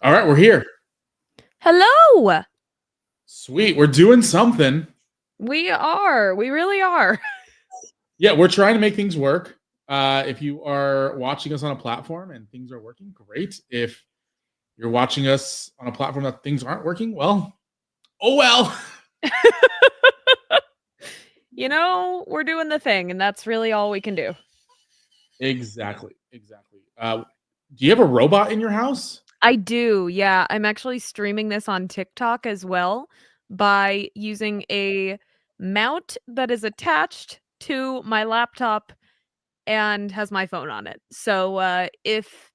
All right, we're here. Hello. Sweet. We're doing something. We are. We really are. Yeah, we're trying to make things work. If you are watching us on a platform and things are working, great. If you're watching us on a platform that things aren't working, well, oh well. We're doing the thing, and that's really all we can do. Exactly. Do you have a robot in your house? I do. Yeah. I'm actually streaming this on TikTok as well by using a mount that is attached to my laptop and has my phone on it. So if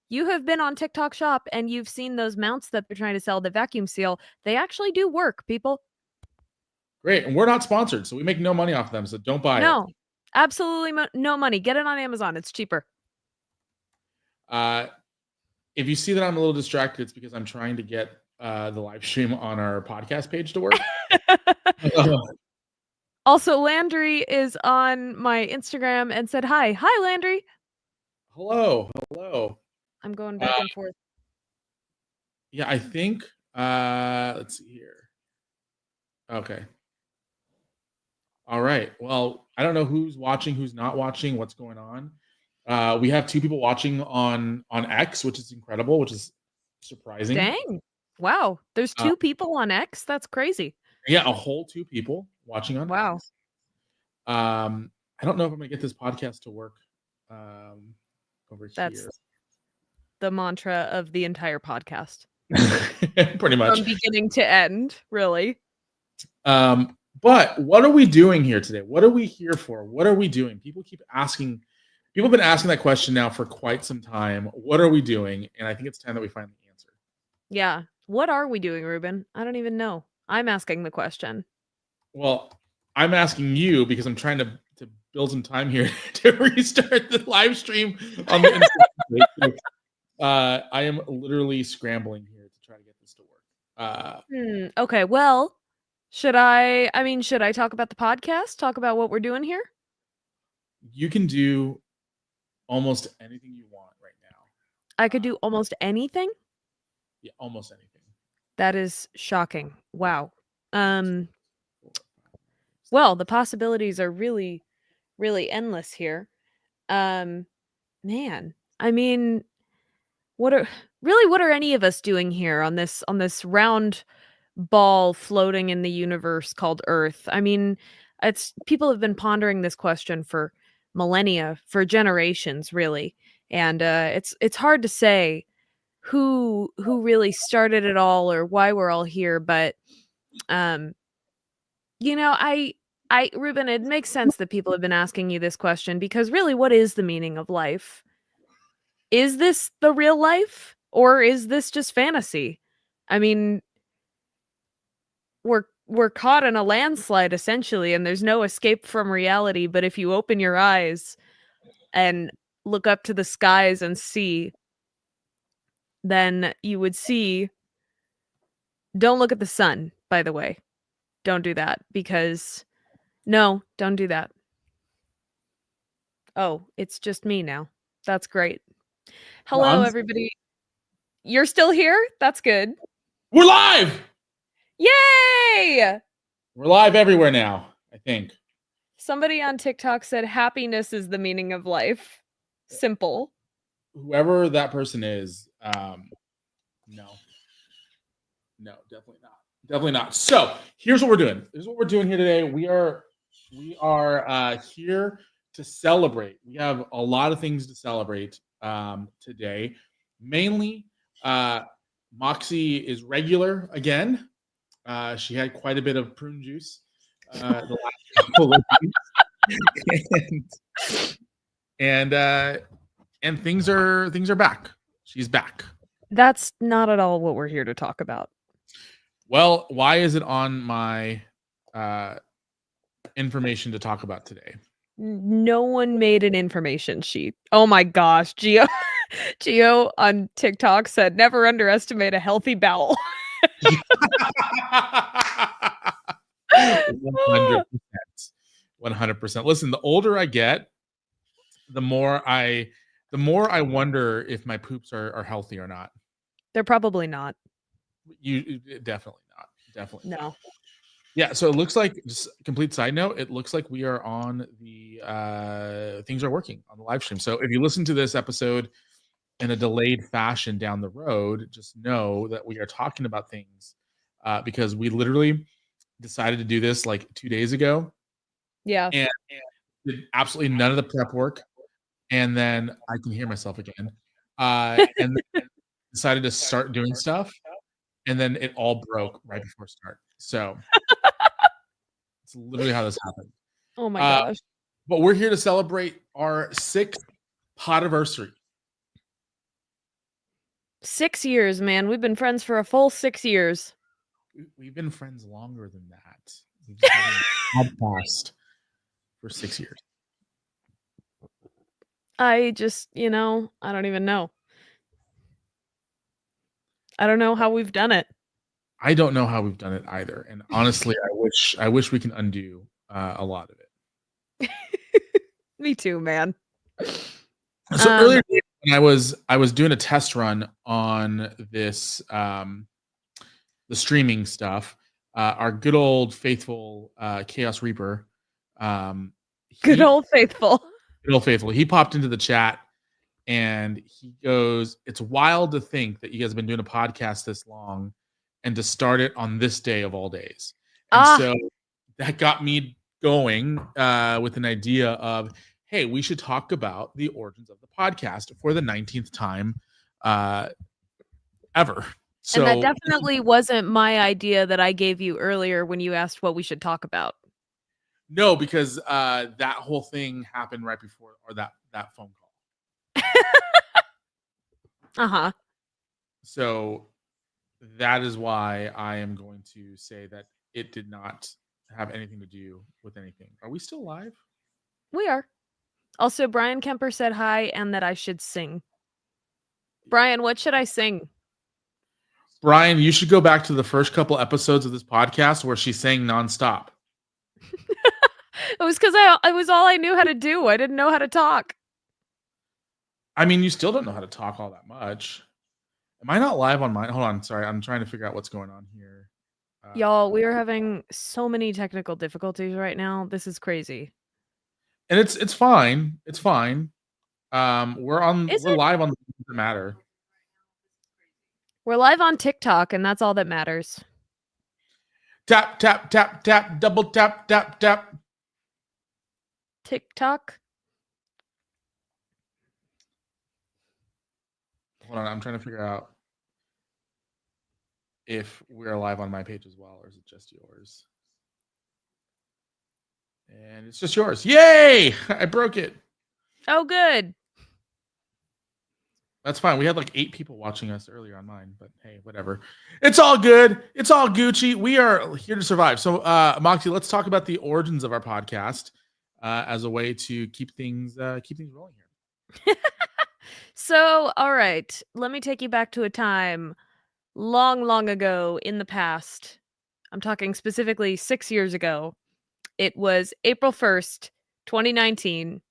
you have been on TikTok Shop and you've seen those mounts that they're trying to sell, the vacuum seal, they actually do work, people. Great. And we're not sponsored, so we make no money off them, so don't buy it. No, absolutely no money. Get it on Amazon. It's cheaper. If you see that I'm a little distracted, it's because I'm trying to get the live stream on our podcast page to work. Also, Landry is on my Instagram and said hi. Hi, Landry. Hello. I'm going back and forth. Yeah, I think let's see here. Okay. All right. Well, I don't know who's watching, who's not watching, what's going on. We have 2 people watching on X, which is incredible, which is surprising. Dang. Wow. There's 2 people on X? That's crazy. Yeah, a whole 2 people watching on wow. X. I don't know if I'm gonna get this podcast to work over That's here. the mantra of the entire podcast. Pretty much. From beginning to end, really. But what are we doing here today? What are we here for? What are we doing? People have been asking that question now for quite some time. What are we doing? And I think it's time that we finally answer. Yeah. What are we doing, Ruben? I don't even know. I'm asking the question. Well, I'm asking you because I'm trying to build some time here to restart the live stream on the Instagram. I am literally scrambling here to try to get this to work. Okay, well, should I talk about the podcast? Talk about what we're doing here? You can do almost anything you want right now. I could do almost anything? Yeah, almost anything. That is shocking. Wow. Well, the possibilities are really, really endless here. Man, I mean, what are any of us doing here on this round ball floating in the universe called Earth? I mean, people have been pondering this question for millennia, for generations, really, and it's hard to say who really started it all or why we're all here, but Ruben, it makes sense that people have been asking you this question because really, what is the meaning of life? Is this the real life or is this just fantasy? I mean, we're caught in a landslide essentially, and there's no escape from reality, but if you open your eyes and look up to the skies and see, then you would see. Don't look at the sun, by the way. Don't do that because no, don't do that. Oh, it's just me now. That's great. Hello, everybody. You're still here? That's good. We're live! Yay! We're live everywhere now, I think. Somebody on TikTok said happiness is the meaning of life. Simple. Whoever that person is, no, definitely not. Definitely not. So here's what we're doing. Here's what we're doing here today. We are here to celebrate. We have a lot of things to celebrate today. Mainly, Moxie is regular again. She had quite a bit of prune juice the last couple of weeks. and things are back. She's back. That's not at all what we're here to talk about. Well, why is it on my information to talk about today? No one made an information sheet. Oh my gosh, Gio on TikTok said never underestimate a healthy bowel. 100%. Listen, the older I get, the more I wonder if my poops are healthy or not. They're probably not. Definitely not. Definitely not. No. Yeah, so it looks like, just complete side note, it looks like we are on the things are working on the live stream. So if you listen to this episode in a delayed fashion down the road, just know that we are talking about things because we literally decided to do this like 2 days ago Yeah. and did absolutely none of the prep work. And then I can hear myself again. And then decided to start doing stuff, and then it all broke right before start. So it's literally how this happened. Oh my Uh, gosh. but we're here to celebrate our 6th Podiversary. 6 years, man. We've been friends for a full 6 years. We've been friends longer than that. We've just been podcast for 6 years. I just, I don't even know. I don't know how we've done it. I don't know how we've done it either, and honestly, I wish we can undo a lot of it. Me too, man. So earlier today when I was doing a test run on this the streaming stuff, our good old faithful Chaos Reaper, Good old faithful. good old faithful, he popped into the chat and he goes, "It's wild to think that you guys have been doing a podcast this long and to start it on this day of all days." And so that got me going with an idea of, hey, we should talk about the origins of the podcast for the 19th time ever. So, and that definitely wasn't my idea that I gave you earlier when you asked what we should talk about. No, because that whole thing happened right before, or that phone call. Uh-huh. So that is why I am going to say that it did not have anything to do with anything. Are we still live? We are. Also, Brian Kemper said hi and that I should sing. Brian, what should I sing? Brian, you should go back to the first couple episodes of this podcast where she sang nonstop. It was because it was all I knew how to do. I didn't know how to talk. I mean, you still don't know how to talk all that much. Am I not live on mine? Hold on. Sorry. I'm trying to figure out what's going on here. Y'all, we are having so many technical difficulties right now. This is crazy. And it's fine. It's fine. We're live on the Things That Matter. We're live on TikTok, and that's all that matters. Tap, tap, tap, tap, double tap, tap, tap. TikTok? Hold on. I'm trying to figure out if we're live on my page as well, or is it just yours? And it's just yours. Yay! I broke it. Oh, good. That's fine. We had like 8 people watching us earlier on mine, but hey, whatever. It's all good. It's all Gucci. We are here to survive. So, Moxie, let's talk about the origins of our podcast as a way to keep things rolling here. So, all right, let me take you back to a time long, long ago in the past. I'm talking specifically 6 years ago. It was April 1st, 2019.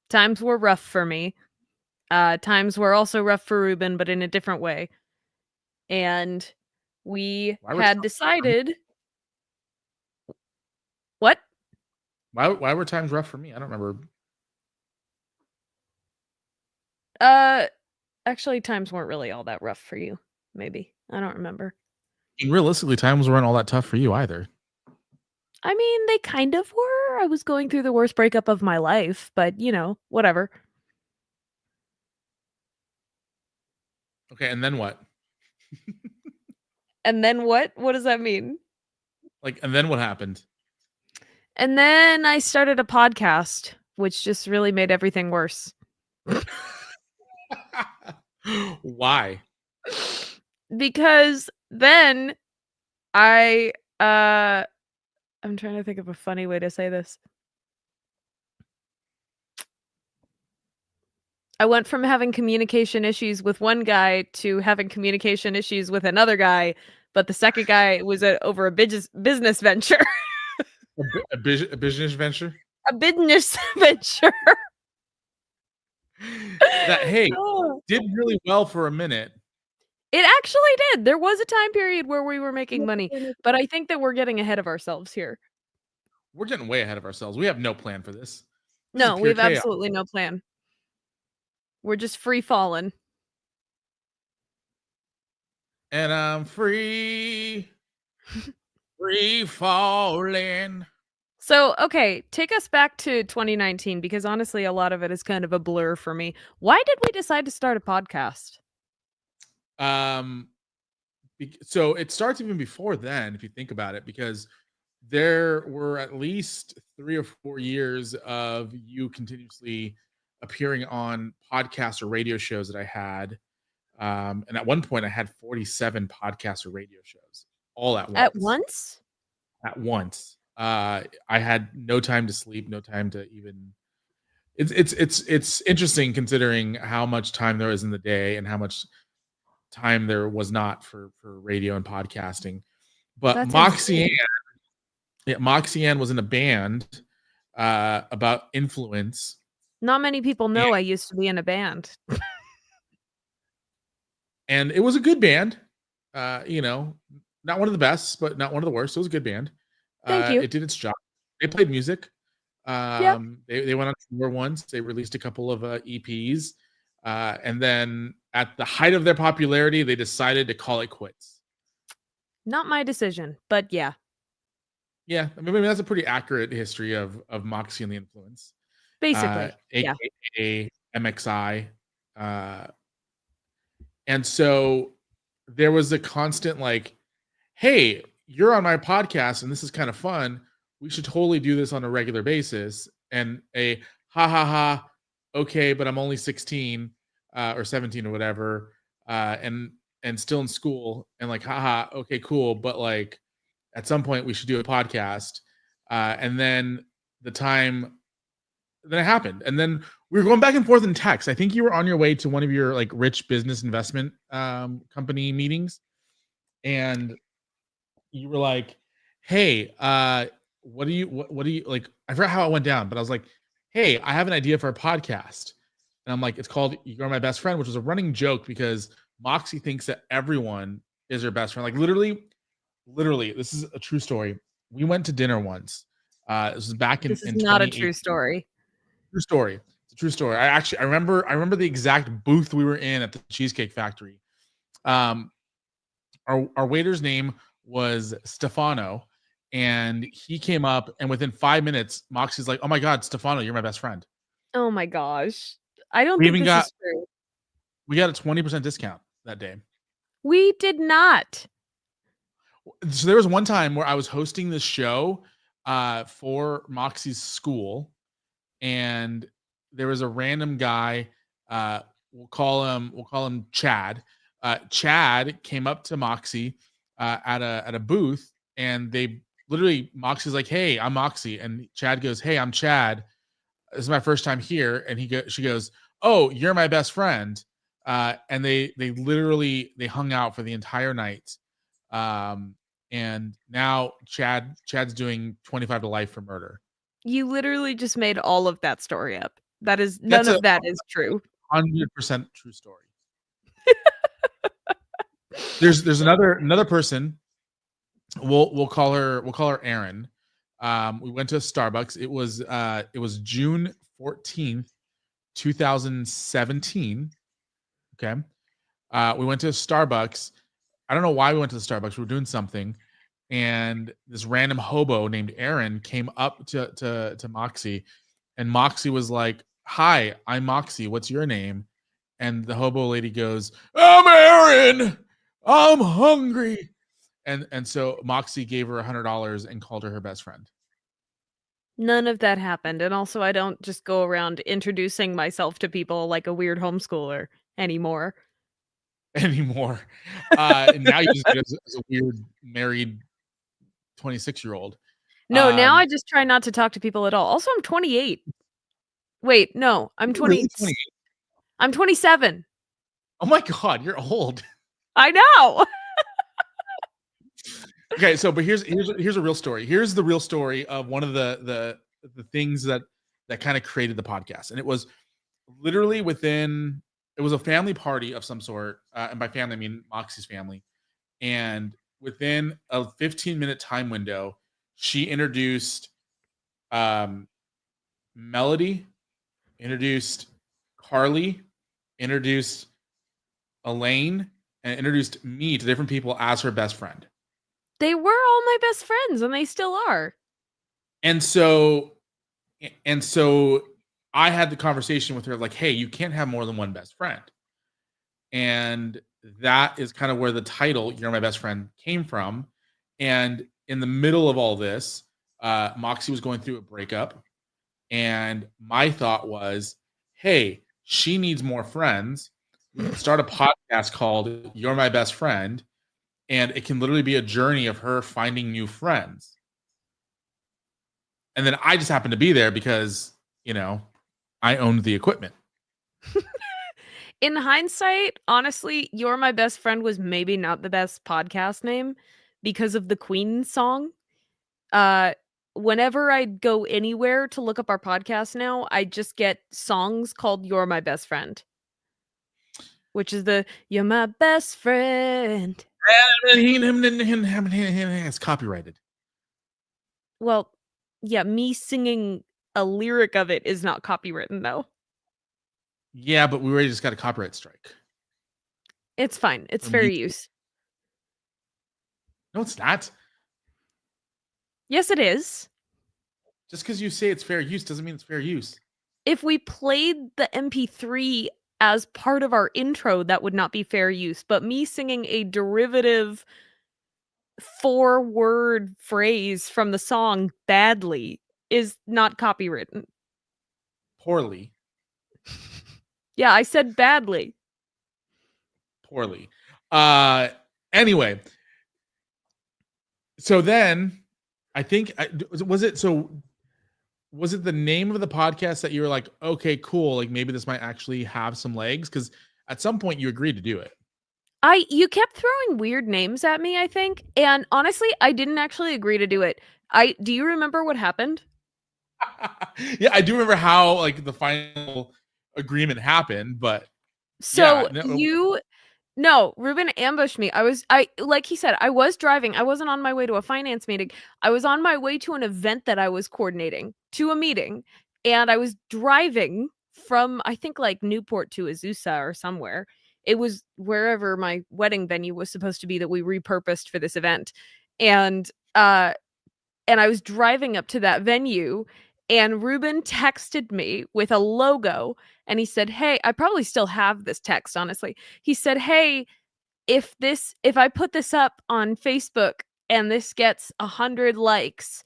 Times were rough for me. Times were also rough for Ruben, but in a different way. And we had decided... What? Why were times rough for me? I don't remember. Actually, times weren't really all that rough for you. Maybe. I don't remember. I mean, realistically, times weren't all that tough for you either. I mean, they kind of were. I was going through the worst breakup of my life, but, whatever. Okay, and then what? And then what? What does that mean? Like, and then what happened? And then I started a podcast, which just really made everything worse. Why? Because then I'm trying to think of a funny way to say this. I went from having communication issues with one guy to having communication issues with another guy, but the second guy was over a business venture. A business venture? A business venture. That, hey, did really well for a minute. It actually did. There was a time period where we were making money, but I think that we're getting ahead of ourselves here. We're getting way ahead of ourselves. We have no plan for this. This is No, we pure have chaos. absolutely no plan. We're just free falling. And I'm free, free falling. So, okay, take us back to 2019 because honestly, a lot of it is kind of a blur for me. Why did we decide to start a podcast? Um, so it starts even before then, if you think about it, because there were at least 3 or 4 years of you continuously appearing on podcasts or radio shows that I had. And at one point, I had 47 podcasts or radio shows all at At once. once? At once, I had no time to sleep, no time to even. It's interesting considering how much time there is in the day and how much time there was not for radio and podcasting. But That's insane. Moxie Ann was in a band about influence, Not many people and, know I used to be in a band. and it was a good band. You know, not one of the best, but not one of the worst. It was a good band. Thank you. It did its job. They played music. Yep. They went on tour once. They released a couple of EPs, and then at the height of their popularity, they decided to call it quits. Not my decision, but yeah. Yeah, I mean that's a pretty accurate history of Moxie and the Influence, Basically. Yeah. aka MXI, uh, and so there was a constant like, "Hey, you're on my podcast, and this is kind of fun. We should totally do this on a regular basis." And a ha ha ha, okay, but I'm only 16 or 17 or whatever, and still in school, and like haha, okay, cool, but like at some point we should do a podcast. And then the time then it happened. And then we were going back and forth in text. I think you were on your way to one of your like rich business investment company meetings. And you were like, hey, what do you like? I forgot how it went down, but I was like, hey, I have an idea for a podcast. And I'm like, it's called You're My Best Friend, which was a running joke because Moxie thinks that everyone is her best friend. Like literally, this is a true story. We went to dinner once. This was back This is in not a 2018. true story. True story. It's a true story. I remember the exact booth we were in at the Cheesecake Factory. Um, our waiter's name was Stefano, and he came up, and within 5 minutes, Moxie's like, "Oh my God, Stefano, you're my best friend." Oh my gosh. I don't We think even this got is true. we got a 20% discount that day. We did not. So there was one time where I was hosting this show for Moxie's school, and there was a random guy. We'll call him Chad. Chad came up to Moxie at a booth, and they literally Moxie's like, "Hey, I'm Moxie," and Chad goes, "Hey, I'm Chad. This is my first time here," and she goes, "Oh, you're my best friend," and they literally they hung out for the entire night. Um, and now Chad's doing 25 to life for murder. You literally just made all of that story up. That is none That's a of that is true. 100% true story. There's another person. We'll call her Erin. We went to a Starbucks. It was June 14th, 2017. Okay. We went to a Starbucks. I don't know why we went to the Starbucks. We were doing something, and this random hobo named Aaron came up to Moxie, and Moxie was like, "Hi, I'm Moxie. What's your name?" And the hobo lady goes, "I'm Aaron. I'm hungry." And so Moxie gave her $100 and called her best friend. None of that happened, and also I don't just go around introducing myself to people like a weird homeschooler anymore. Anymore. And now you just get as a weird married 26-year-old. No, now Um, I just try not to talk to people at all. Also, I'm 28. Wait, no, I'm you're really 20 28. I'm 27. Oh my God, you're old. I know. Okay, so but here's a real story. Here's the real story of one of the things that kind of created the podcast, and it was literally within it was a family party of some sort, and by family I mean Moxie's family. And within a 15-minute time window, she introduced um, Melody, introduced Carly, introduced Elaine, and introduced me to different people as her best friend. They were all my best friends, and they still are. And so and so I had the conversation with her like, "Hey, you can't have more than one best friend." And that is kind of where the title "You're My Best Friend" came from. And in the middle of all this, Moxie was going through a breakup, and my thought was, "Hey, she needs more friends. We can start a podcast called You're My Best Friend, and it can literally be a journey of her finding new friends." And then I just happened to be there because, I owned the equipment. In hindsight, honestly, You're My Best Friend was maybe not the best podcast name because of the Queen song. Uh, Whenever I go anywhere to look up our podcast now, I just get songs called You're My Best Friend, which is the You're My Best Friend. It's copyrighted. Well, yeah, me singing a lyric of it is not copywritten, though. Yeah, but we already just got a copyright strike It's fine. It's from fair YouTube. use. No, it's not. Yes, it is. Just because you say it's fair use doesn't mean it's fair use. If we played the MP3 as part of our intro, that would not be fair use. But me singing a derivative 4-word phrase from the song badly is not copywritten. Poorly. Yeah, I said badly. Poorly. Anyway, so then I think was it the name of the podcast that you were like, okay, cool, like maybe this might actually have some legs? Because at some point you agreed to do it. You kept throwing weird names at me, I think, and honestly, I didn't actually agree to do it. Do you remember what happened? Yeah, I do remember how like the final agreement happened, but yeah, So no, No, Ruben ambushed me. I like he said, I was driving. I wasn't on my way to a finance meeting. I was on my way to an event that I was coordinating, to a meeting, and I was driving from I think like Newport to Azusa or somewhere. It was wherever my wedding venue was supposed to be that we repurposed for this event. And and I was driving up to that venue, and Ruben texted me with a logo, and he said, "Hey," I probably still have this text, honestly. He said, "Hey, if I put this up on Facebook and this gets 100 likes,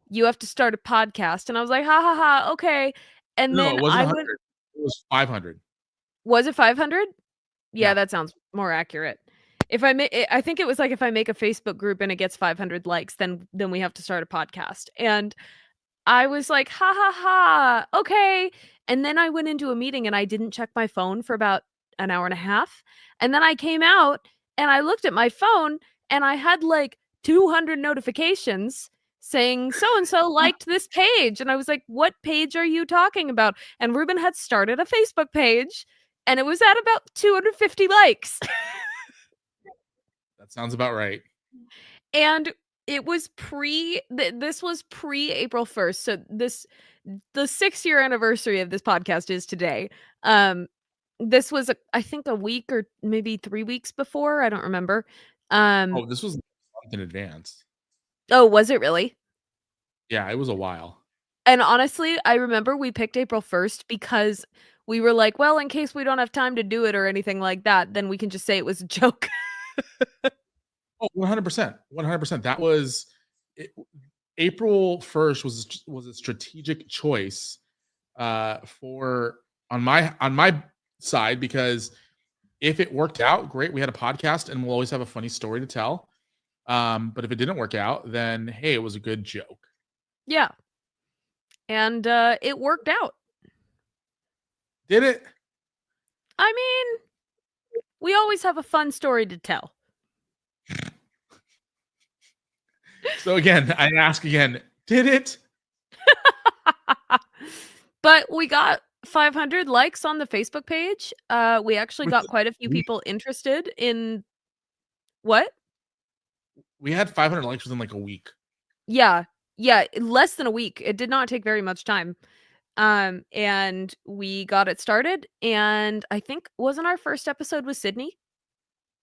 you have to start a podcast." And I was like, "Ha ha ha, okay." And no, then it wasn't I went 100. It was 500. Was it 500? Yeah, Yeah. that sounds more accurate. If I I think it was like if I make a Facebook group and it gets 500 likes, then we have to start a podcast. And I was like, "Ha ha ha, okay." And then I went into a meeting and I didn't check my phone for about an hour and a half. And then I came out and I looked at my phone and I had like 200 notifications saying so and so liked this page. And I was like, "What page are you talking about?" And Ruben had started a Facebook page and it was at about 250 likes. That sounds about right. And it was this was pre April 1st. So the 6-year anniversary of this podcast is today. This was I think a week or maybe 3 weeks before, I don't remember. Oh, this was a month in advance. Oh, was it really? Yeah, it was a while. And honestly, I remember we picked April 1st because we were like, well, in case we don't have time to do it or anything like that, then we can just say it was a joke. Oh, 100%. 100%. That was it, April 1st was a strategic choice for on my side, because if it worked out, great, we had a podcast and we'll always have a funny story to tell. But if it didn't work out, then hey, it was a good joke. Yeah. And it worked out. Did it? I mean, we always have a fun story to tell. So again, I ask again, did it? But we got 500 likes on the Facebook page. We actually Which got quite a few we people interested in what? we had 500 likes within like a week. Yeah. Yeah, less than a week. It did not take very much time. And we got it started, and I think wasn't our first episode with Sydney?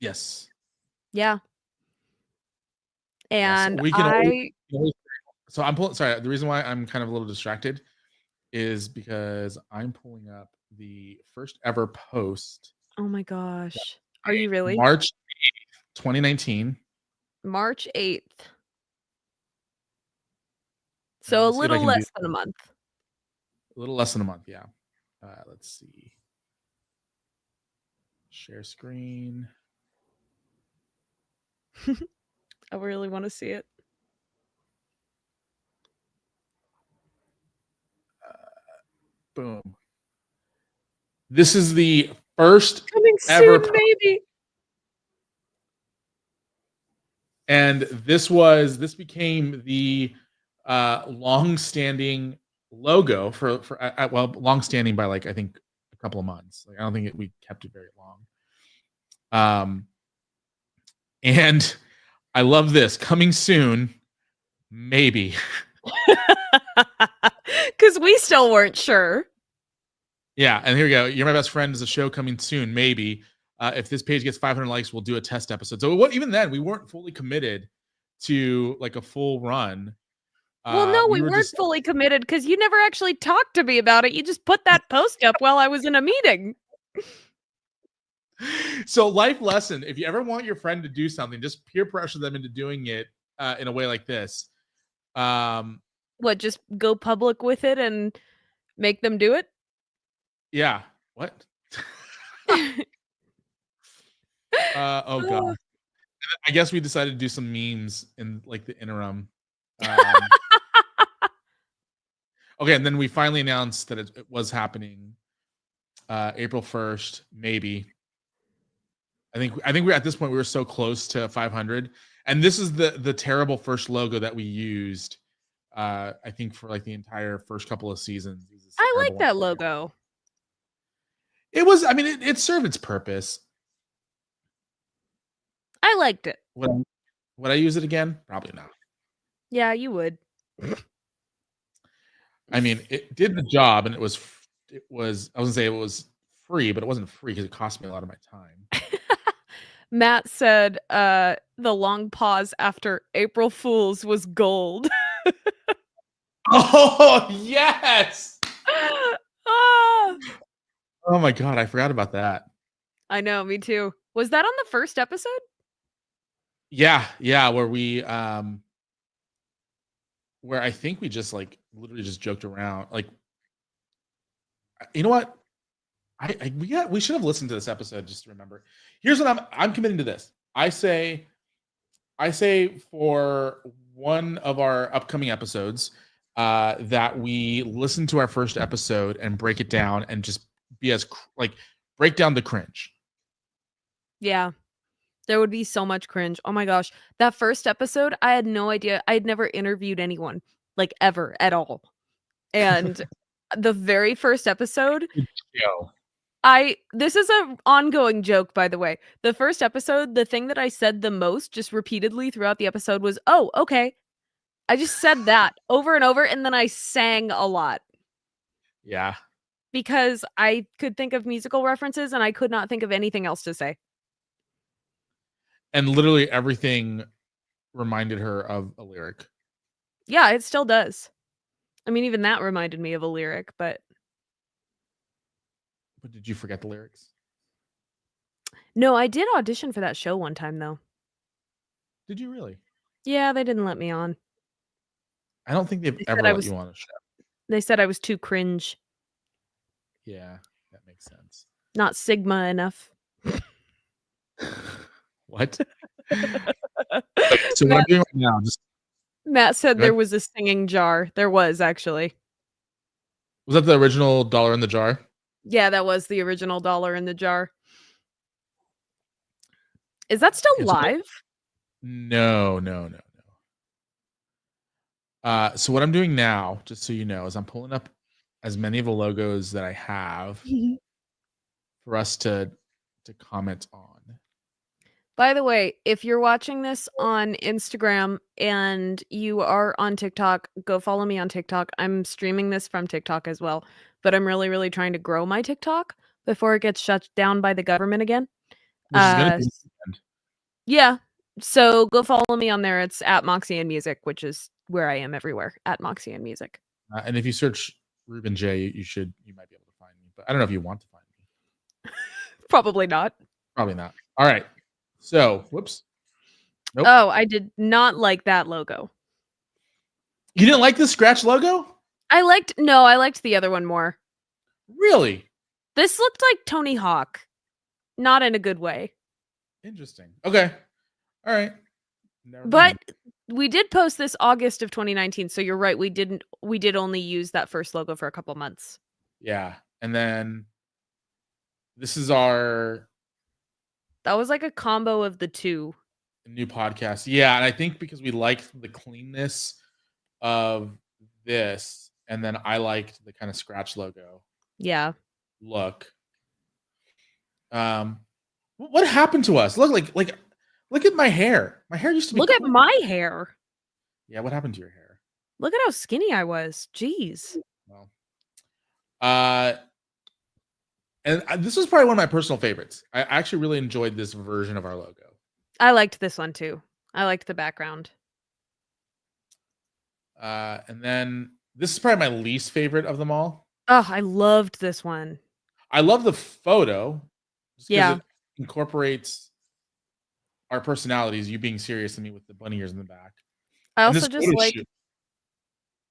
Yes. Yeah. Yes. And We can I always so I'm pulling sorry, the reason why I'm kind of a little distracted is because I'm pulling up the first ever post oh my gosh. Are you really? March 2019. March 8th. And let So me a see if I little can do less than a month. a little less than a month. Yeah. Let's see. Share screen. I really wanna see it. Boom. This is the first Coming ever soon, maybe. and this became the long-standing logo for well, long-standing by like I think a couple of months. Like I don't think we kept it very long. And I love this coming soon, maybe. Because we still weren't sure. Yeah, and here we go. You're My Best Friend is a show coming soon, maybe. If this page gets 500 likes, we'll do a test episode. So what? Even then, we weren't fully committed to like a full run. Well, no, We we were weren't just fully committed because you never actually talked to me about it. You just put that post up while I was in a meeting. so life lesson. If you ever want your friend to do something, just peer pressure them into doing it in a way like this. Um, What, just go public with it and make them do it? yeah. What? Oh god. I guess we decided to do some memes in like the interim. Um, okay, and then we finally announced that it was happening April 1st, maybe. I think we're at this point we were so close to 500, and this is the terrible first logo that we used. I think for like the entire first couple of seasons. It was this I terrible like one. that logo. It was. I mean, it served its purpose. I liked it. Would I use it again? Probably not. Yeah, you would. I mean, it did the job, and it was. It was. I was gonna say it was free, but it wasn't free because it cost me a lot of my time. Matt said, the long pause after April Fools was gold. Oh yes! Ah! Oh my god, I forgot about that. I know, me too. Was that on the first episode? Yeah, yeah, where I think we just like literally just joked around. Like, you know what? We should have listened to this episode just to remember. Here's what I'm committing to this. I say for one of our upcoming episodes that we listen to our first episode and break it down and just be like break down the cringe. Yeah. There would be so much cringe. Oh my gosh. That first episode, I had no idea. I had never interviewed anyone, like, ever at all. And the very first episode, Good show. I this is a ongoing joke, by the way. The first episode, the thing that I said the most just repeatedly throughout the episode was, "Oh, okay." I just said that over and over, and then I sang a lot Yeah. because I could think of musical references and I could not think of anything else to say. And literally everything reminded her of a lyric. Yeah, it still does. I mean, even that reminded me of a lyric, but But did you forget the lyrics? no, I did audition for that show one time, though. Did you really? Yeah, they didn't let me on. I don't think they've They said ever I let was you on a show. they said I was too cringe, Yeah, that makes sense. not Sigma enough. What? Okay, so what I'm Matt doing right now, just Matt said go there ahead. was a singing jar. There was, actually. Was that the original dollar in the jar? Yeah, that was the original dollar in the jar. Is that still Okay, live? no, no, no, no. So what I'm doing now, just so you know, is I'm pulling up as many of the logos that I have for us to comment on. By the way, if you're watching this on Instagram and you are on TikTok, go follow me on TikTok. I'm streaming this from TikTok as well, but I'm really, really trying to grow my TikTok before it gets shut down by the government again. Which is gonna Uh, be s yeah. So go follow me on there. It's at Moxie and Music, which is where I am everywhere, at Moxie and Music. and if you search Ruben J, you might be able to find me, but I don't know if you want to find me. Probably not. Probably not. All right. So, whoops. Nope. Oh, I did not like that logo. You didn't like the scratch logo? I liked the other one more. Really? This looked like Tony Hawk, not in a good way. Interesting. Okay. All right. Never But mind. we did post this August of 2019, so you're right, we did only use that first logo for a couple months. Yeah. And then this is our That was like a combo of the two. new podcast. Yeah, and I think because we liked the cleanness of this, and then I liked the kind of scratch logo Yeah. look. What happened to us? Look at my hair. My hair used to be Look at clean. my hair. Yeah, what happened to your hair? Look at how skinny I was. Jeez. Well, and this was probably one of my personal favorites. I actually really enjoyed this version of our logo. I liked this one too. I liked the background. And then this is probably my least favorite of them all. Oh, I loved this one. I love the photo just because Yeah. it incorporates our personalities, you being serious and me with the bunny ears in the back. I And also this just photo like shoot.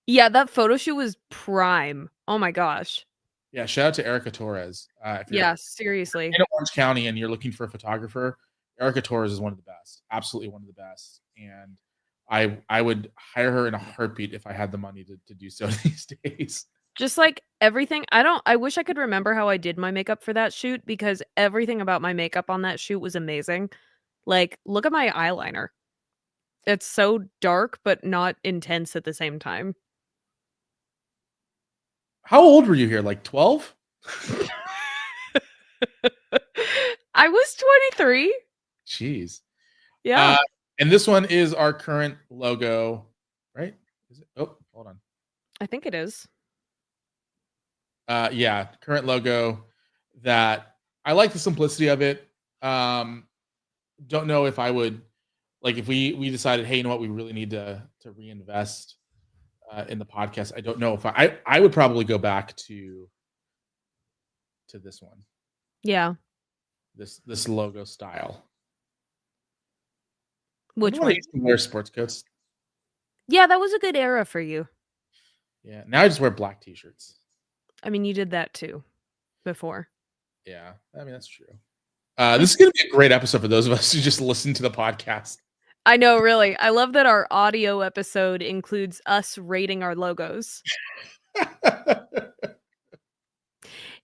Yeah, that photo shoot was prime. Oh my gosh. Yeah, shout out to Erica Torres. If you're Yeah, seriously. in Orange County and you're looking for a photographer, Erica Torres is one of the best. Absolutely one of the best. And I would hire her in a heartbeat if I had the money to do so these days. Just like everything, I wish I could remember how I did my makeup for that shoot because everything about my makeup on that shoot was amazing. Like, look at my eyeliner. It's so dark but not intense at the same time. How old were you here? Like 12? I was 23. Jeez. Yeah. And this one is our current logo, right? Is it? Oh, hold on. I think it is. Yeah, current logo that I like the simplicity of it. Don't know if I would like if we decided, hey, you know what, we really need to reinvest in the podcast. I don't know if I would probably go back to this one. Yeah. This logo style. Which one? I used to wear sports coats. Yeah, that was a good era for you. Yeah. Now I just wear black t-shirts. I mean, you did that too before. Yeah, I mean that's true. This is going to be a great episode for those of us who just listen to the podcast. I know, really. I love that our audio episode includes us rating our logos.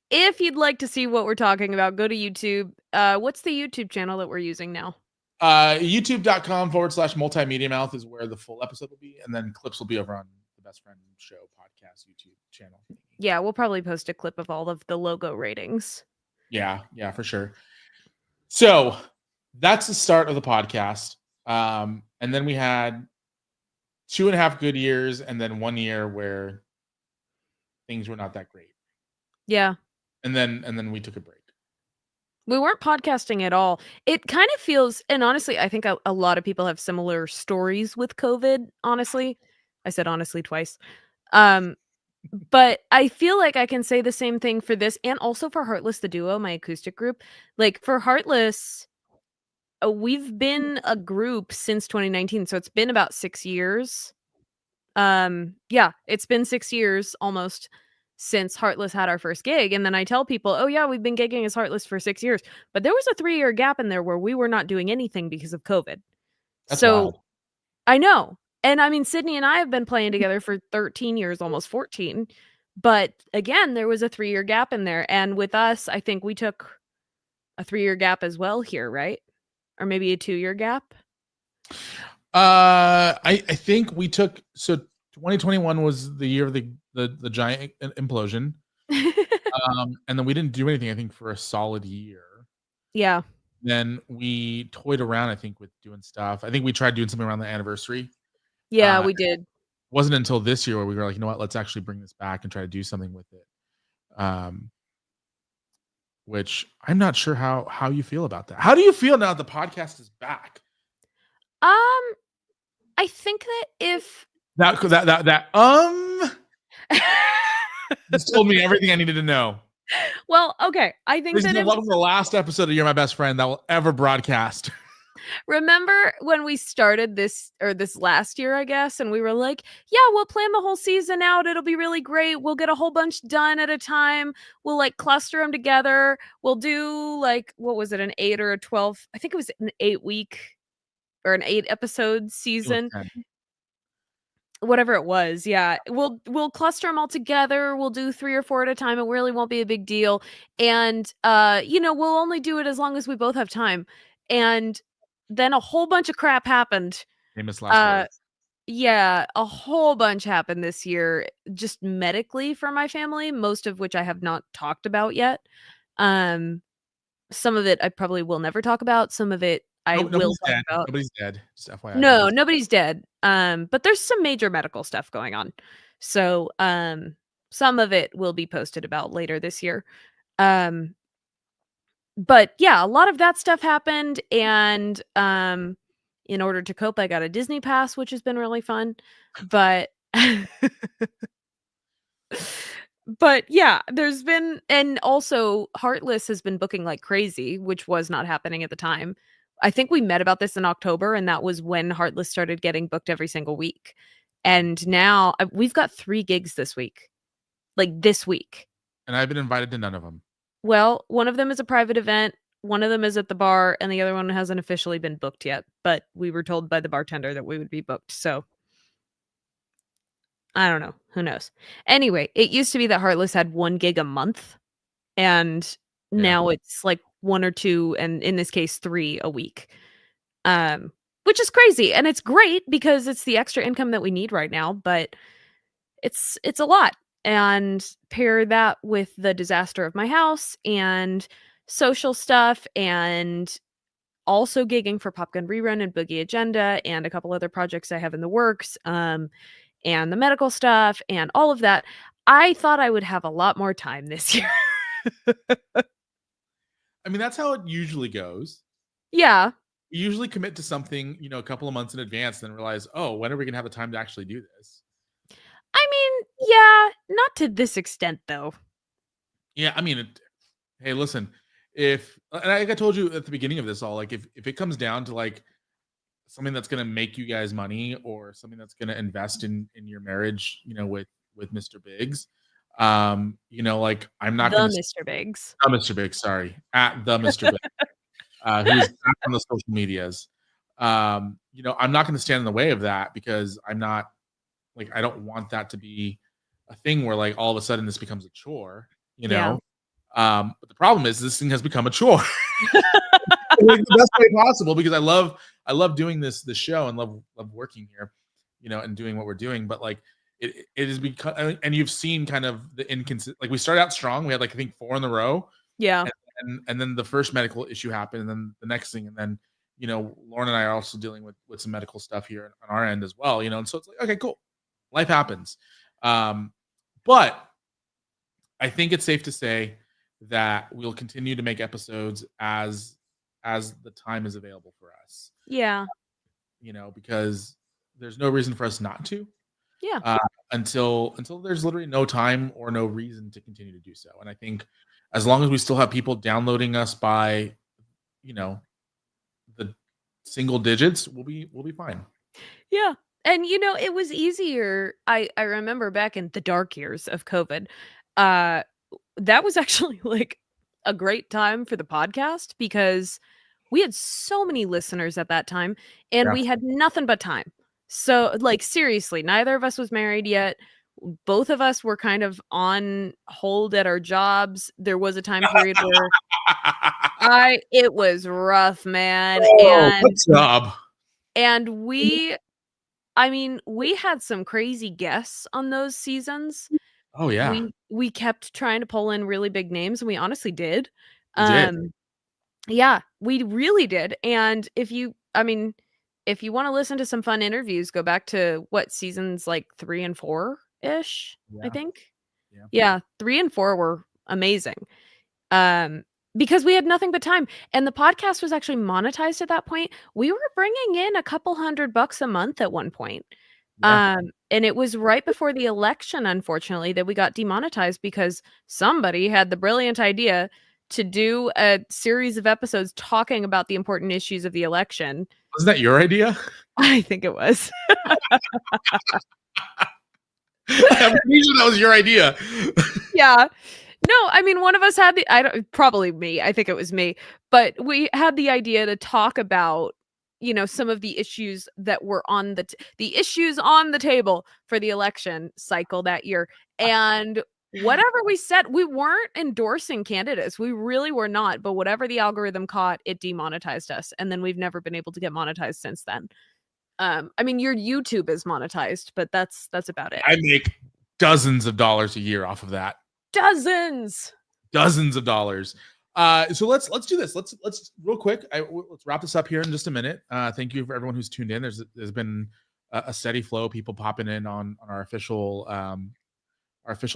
If you'd like to see what we're talking about, go to YouTube. What's the YouTube channel that we're using now? YouTube.com/multimedia mouth is where the full episode will be, and then clips will be over on the Best Friend Show podcast YouTube channel. Yeah, we'll probably post a clip of all of the logo ratings. Yeah, for sure. So that's the start of the podcast. And then we had 2.5 good years, and then 1 year where things were not that great. Yeah. And then we took a break. We weren't podcasting at all. It kind of feels, and honestly, I think a lot of people have similar stories with COVID, honestly. I said honestly twice. But I feel like I can say the same thing for this and also for Heartless the Duo, my acoustic group. Like for Heartless, we've been a group since 2019, so it's been about 6 years. Yeah, it's been 6 years almost since Heartless had our first gig, and then I tell people, "Oh yeah, we've been gigging as Heartless for 6 years." But there was a 3-year gap in there where we were not doing anything because of COVID. That's So wild. I know. And I mean, Sydney and I have been playing together for 13 years, almost 14. But again, there was a 3-year gap in there. And with us, I think we took a 3-year gap as well here, right? Or maybe a 2-year gap. I think we took 2021 was the year of the giant implosion. And then we didn't do anything, I think, for a solid year. Yeah. Then we toyed around, I think, with doing stuff. I think we tried doing something around the anniversary. Yeah, we did. It wasn't until this year where we were like, you know what, let's actually bring this back and try to do something with it. Um, which I'm not sure how you feel about that. How do you feel now that the podcast is back? Um, I think that if That just told me everything I needed to know. Well, okay, I think Ladies that and if gentlemen, welcome to the last episode of You're My Best Friend that will ever broadcast. remember when we started this last year, I guess, and we were like, "Yeah, we'll plan the whole season out. It'll be really great. We'll get a whole bunch done at a time. We'll, like, cluster them together. We'll do, like, what was it, an 8 or a 12, I think it was an 8-week or an 8-episode It was season." 10. Whatever it was, yeah. We'll cluster them all together, we'll do 3 or 4 at a time, it really won't be a big deal, and, we'll only do it as long as we both have time, and then a whole bunch of crap happened. Famous last Uh, words. yeah, a whole bunch happened this year, just medically for my family, most of which I have not talked about yet. Um, some of it I probably will never talk about, some of it I No, will nobody's talk dead. about. Nobody's dead. Just FYI, No, nobody's nobody's dead, but there's some major medical stuff going on. So, some of it will be posted about later this year. Um, but yeah, a lot of that stuff happened, and, in order to cope, I got a Disney pass, which has been really fun, but but yeah, there's been and also Heartless has been booking like crazy, which was not happening at the time. I think we met about this in October, and that was when Heartless started getting booked every single week. And now we've got 3 gigs this week, like this week. and I've been invited to none of them. Well, one of them is a private event, one of them is at the bar, and the other one hasn't officially been booked yet. But we were told by the bartender that we would be booked. So I don't know. Who knows? Anyway, it used to be that Heartless had 1 gig a month. And Yeah. now it's like 1 or 2, and in this case, 3 a week. Which is crazy, and it's great because it's the extra income that we need right now, but it's a lot. And pair that with the disaster of my house and social stuff and also gigging for Popgun Rerun and Boogie Agenda and a couple other projects I have in the works, and the medical stuff and all of that. I thought I would have a lot more time this year. I mean, that's how it usually goes. Yeah. You usually commit to something, a couple of months in advance, then realize, oh, when are we gonna have the time to actually do this? I mean, yeah, not to this extent though. Yeah, I mean, hey, listen, if and I, like I told you at the beginning of this all, like if it comes down to like something that's gonna make you guys money or something that's gonna invest in your marriage, with Mr. Biggs, like I'm not The gonna Mr. Biggs. Mr. Biggs, sorry, at the Mr. Biggs. Who's back on the social medias. I'm not going to stand in the way of that because I'm not like I don't want that to be a thing where like all of a sudden this becomes a chore, you Yeah. know. But the problem is this thing has become a chore in like the best way possible because I love doing this show and love working here, and doing what we're doing. But like it is because and you've seen kind of the inconsistent. Like we started out strong. We had like I think 4 in a row, Yeah. and then the first medical issue happened, and then the next thing, and then Lauren and I are also dealing with some medical stuff here on our end as well, and so it's like okay, cool, life happens, but I think it's safe to say that we'll continue to make episodes as the time is available for us, Yeah. because there's no reason for us not to, Yeah. uh, until there's literally no time or no reason to continue to do so. And I think as long as we still have people downloading us by, you know, the single digits, we'll be fine. Yeah. And it was easier. I remember back in the dark years of COVID, uh that was actually like a great time for the podcast because we had so many listeners at that time and Yeah. we had nothing but time. So, like, seriously, neither of us was married yet. Both of us were kind of on hold at our jobs. There was a time period where it was rough, man. Oh, And what's up? and we I mean, we had some crazy guests on those seasons. Oh, yeah. We kept trying to pull in really big names, and we honestly did. We did. Um, yeah, we really did, and if you wanna listen to some fun interviews, go back to, what, seasons, like, 3 and 4-ish, I Yeah. think? Yeah. Yeah, 3 and 4 were amazing. Um, because we had nothing but time, and the podcast was actually monetized at that point. We were bringing in a couple $100 a month at one point. Yeah. And it was right before the election, unfortunately, that we got demonetized because somebody had the brilliant idea to do a series of episodes talking about the important issues of the election. Wasn't that your idea? I think it was. I'm pretty sure that was your idea. Yeah. No, I mean, one of us had the I don't probably me, I think it was me, but we had the idea to talk about, some of the issues that were on the issues on the table for the election cycle that year, and whatever we said, we weren't endorsing candidates, we really were not, but whatever the algorithm caught, it demonetized us, and then we've never been able to get monetized since then. I mean, your YouTube is monetized, but that's about it. I make dozens of dollars a year off of that. Dozens! Dozens of dollars. So let's do this. Let's real quick. Let's wrap this up here in just a minute. Thank you for everyone who's tuned in. There's been a steady flow of people popping in on our official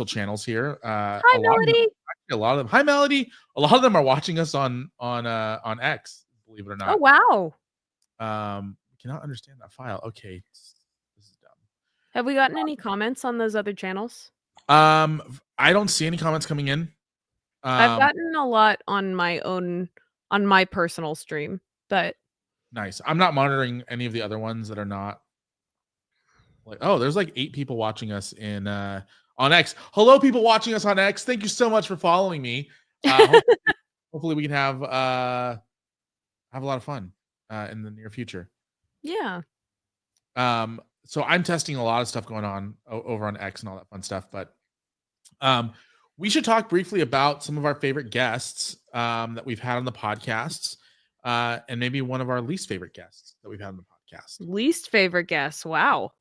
channels here. Hi, Melody! A lot of them. Hi, Melody. A lot of them are watching us on X. Believe it or Oh, not. wow. Cannot understand that file. Okay, this is dumb. Have we gotten any comments on those other channels? I don't see any comments coming in. I've gotten a lot on my personal stream, but Nice. I'm not monitoring any of the other ones that are not like, oh, there's like 8 people watching us in on X. Hello, people watching us on X. Thank you so much for following me. Hopefully we can have a lot of fun in the near future. Yeah. So I'm testing a lot of stuff going on over on X and all that fun stuff, but we should talk briefly about some of our favorite guests that we've had on the podcasts, and maybe one of our least favorite guests that we've had on the podcast. Least favorite guess. Wow.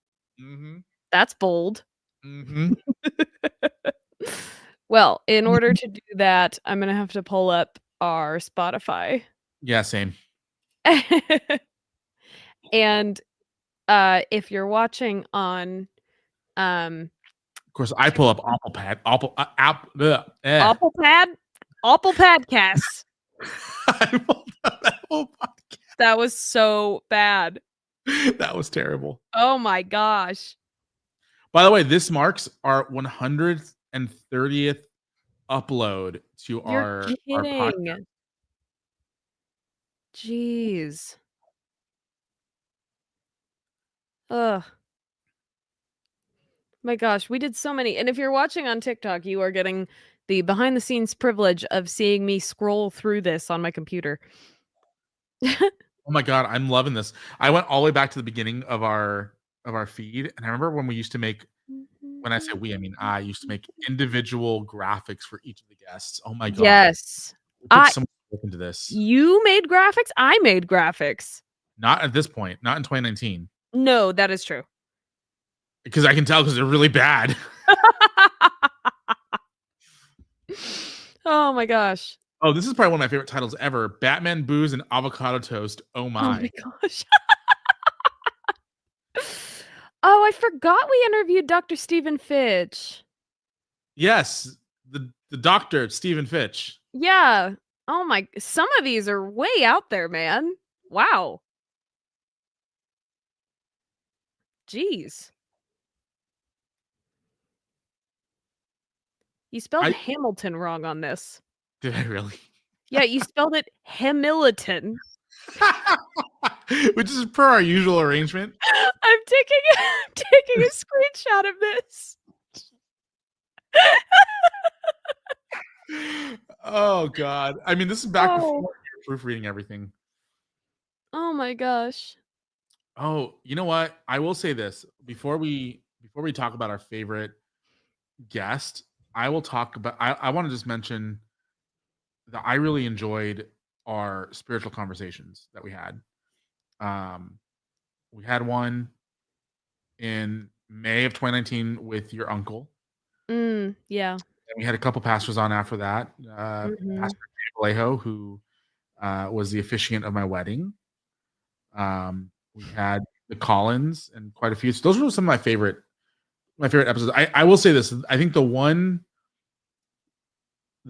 Mm-hmm. That's bold. Mm-hmm. Well, in order to do that, I'm gonna have to pull up our Spotify. Yeah, same. And if you're watching on Of course, I pull up Apple Pad, Apple app, Apple Podcasts. I pulled up Apple Podcast. That was so bad. That was terrible. Oh my gosh. By the way, this marks our 130th upload to You're our podcast. kidding. Jeez. Ugh. My gosh, we did so many. And if you're watching on TikTok, you are getting the behind the scenes privilege of seeing me scroll through this on my computer. Oh my god, I'm loving this. I went all the way back to the beginning of our feed, and I remember when we used to make. When I say we, I mean I used to make individual graphics for each of the guests. Oh my god! Yes. We put so much work into this. You made graphics? I made graphics. Not at this point. Not in 2019. No, that is true. Because I can tell because they're really bad. Oh my gosh. Oh, this is probably one of my favorite titles ever. Batman, Booze, and Avocado Toast. Oh my. Oh my gosh. Oh, I forgot we interviewed Dr. Stephen Fitch. Yes, the doctor, Stephen Fitch. Yeah. Oh my, some of these are way out there, man. Wow. Jeez. You spelled Hamilton wrong on this. Did I really? Yeah, you spelled it Hamilton. Which is per our usual arrangement. I'm taking a screenshot of this. Oh god. I mean, this is back before proofreading everything. Oh my gosh. Oh, you know what? I will say this before we talk about our favorite guest. I will talk about. I want to just mention that I really enjoyed our spiritual conversations that we had. We had one in May of 2019 with your uncle. Yeah. And we had a couple pastors on after that. Mhm. Pastor Vallejo, who was the officiant of my wedding. We had the Collins and quite a few. So those were some of my favorite episodes. I will say this. I think the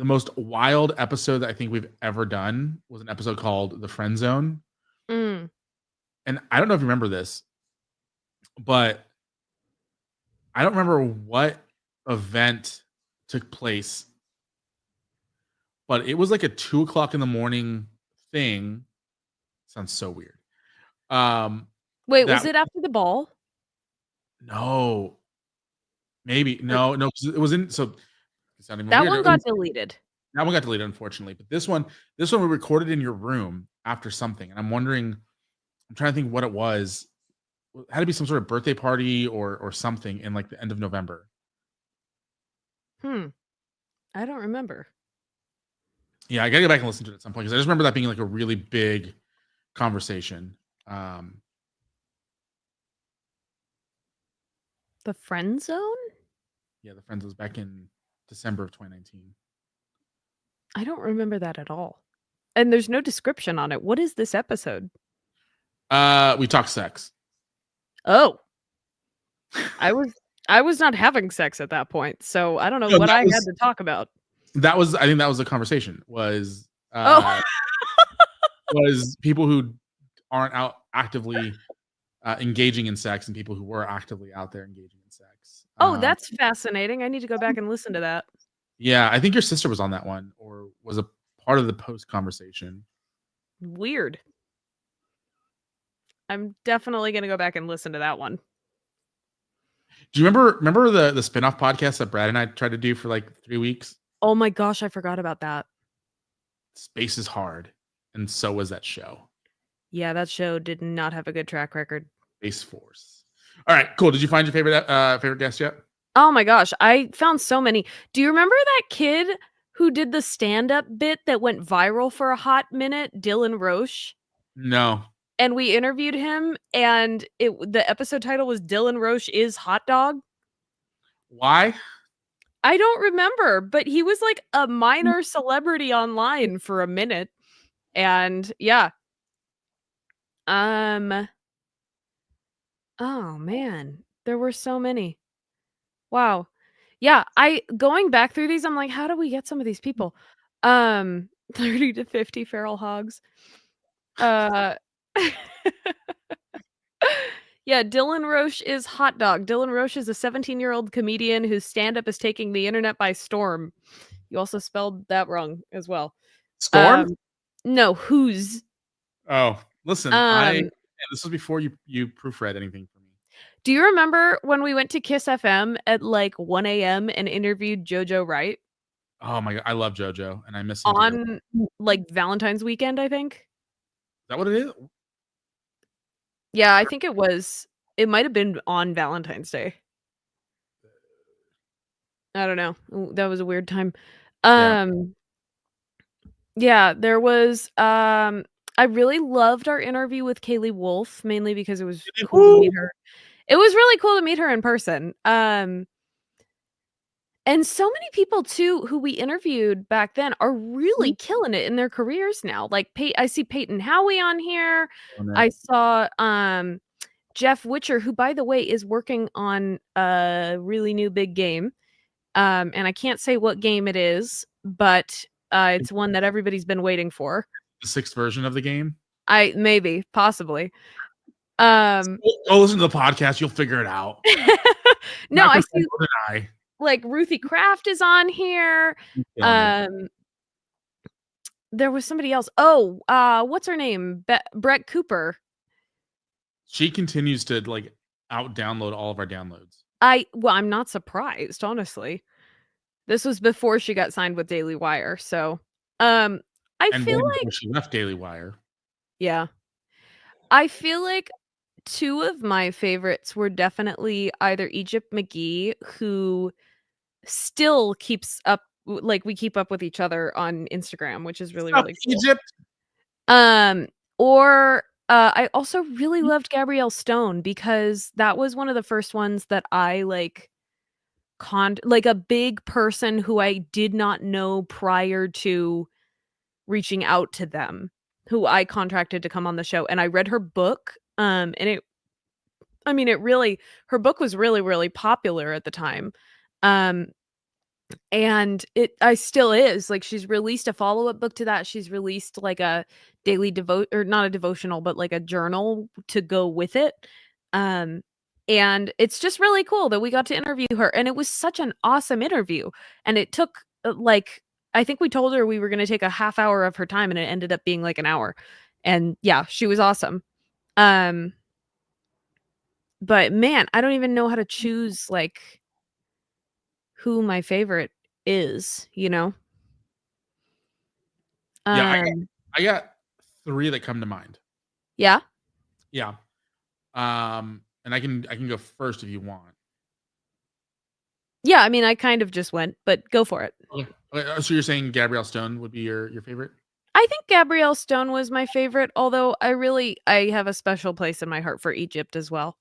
most wild episode that I think we've ever done was an episode called The Friend Zone. Mm. And I don't know if you remember this, but I don't remember what event took place, but it was like a 2 o'clock in the morning thing. Sounds so weird. Um, Wait, was that it after the ball? no, maybe Or no, because it was in. So it's not even that weird. one got deleted. That one got deleted, unfortunately. But this one we recorded in your room after something, and I'm wondering. I'm trying to think what it was. It had to be some sort of birthday party or something in like the end of November. Hmm. I don't remember. Yeah, I gotta go back and listen to it at some point because I just remember that being like a really big conversation. Um, The friend zone? yeah, the Friends was back in December of 2019. I don't remember that at all. And there's no description on it. What is this episode? We talked sex. Oh, I was I was not having sex at that point, so I don't know No, what I had to talk about. I think that was the conversation Oh. was people who aren't out actively engaging in sex and people who were actively out there engaging in sex. Oh, that's fascinating. I need to go back and listen to that. Yeah, I think your sister was on that one or was a part of the post conversation. Weird. I'm definitely gonna go back and listen to that one. Do you remember the spinoff podcast that Brad and I tried to do for like 3 weeks? Oh my gosh, I forgot about that. Space is hard, and so was that show. Yeah, that show did not have a good track record. Space Force. All right, cool. Did you find your favorite guest yet? Oh my gosh, I found so many. Do you remember that kid who did the stand-up bit that went viral for a hot minute, Dylan Roche? No. And we interviewed him, and the episode title was Dylan Roche is hot dog. Why? I don't remember, but he was like a minor celebrity online for a minute. And yeah. Um oh man, there were so many. Wow. Yeah, I going back through these, I'm like, how do we get some of these people? 30 to 50 feral hogs. Uh Yeah, Dylan Roche is hot dog. Dylan Roche is a 17-year-old comedian whose stand-up is taking the internet by storm. You also spelled that wrong as well. Storm? Um, no, whose. Oh, listen, Um, this was before you proofread anything for me. do you remember when we went to Kiss FM at like 1 AM and interviewed JoJo Wright Oh my god, I love JoJo, and I miss him to go. Is on like Valentine's weekend, I think? that what it is? Yeah, I think it was. It might have been on Valentine's Day. I don't know. That was a weird time. Yeah. Um, yeah, there was I really loved our interview with Kaylee Wolf, mainly because it was cool to Woo! meet her. It was really cool to meet her in person. And so many people too who we interviewed back then are really killing it in their careers now. Like I see Peyton Howie on here. Oh, no. I saw Jeff Witcher, who by the way is working on a really new big game. And I can't say what game it is, but it's one that everybody's been waiting for. The sixth version of the game. I maybe, possibly. Um Go listen to the podcast, you'll figure it out. No, Not I gonna see deny. like Ruthie Kraft is on here. Killing it. There was somebody else. Oh, what's her name? Brett Cooper. She continues to like out download all of our downloads. Well, I'm not surprised, honestly. This was before she got signed with Daily Wire, so I And feel way like before she left Daily Wire. yeah. I feel like two of my favorites were definitely either Egypt McGee, who still keeps up like we keep up with each other on Instagram, which is really, What's up, really cool. Egypt? Um, or I also really loved Gabrielle Stone because that was one of the first ones that I, like, like, a big person who I did not know prior to reaching out to them, who I contracted to come on the show, and I read her book, and it really her book was really, really popular at the time, um, and it I still is, like, she's released a follow-up book to that, she's released, like, a daily or not a devotional, but, like, a journal to go with it, um, and it's just really cool that we got to interview her, and it was such an awesome interview, and it took, like I think we told her we were gonna take a half hour of her time, and it ended up being, like, an hour, and, yeah, she was awesome, um, but, man, I don't even know how to choose, like, who my favorite is, you know? Yeah, Um I got 3 that come to mind. Yeah? Yeah. And I can go first if you want. Yeah, I mean, I kind of just went, but go for it. Okay. Okay, so you're saying Gabrielle Stone would be your favorite? I think Gabrielle Stone was my favorite, although I have a special place in my heart for Egypt as well.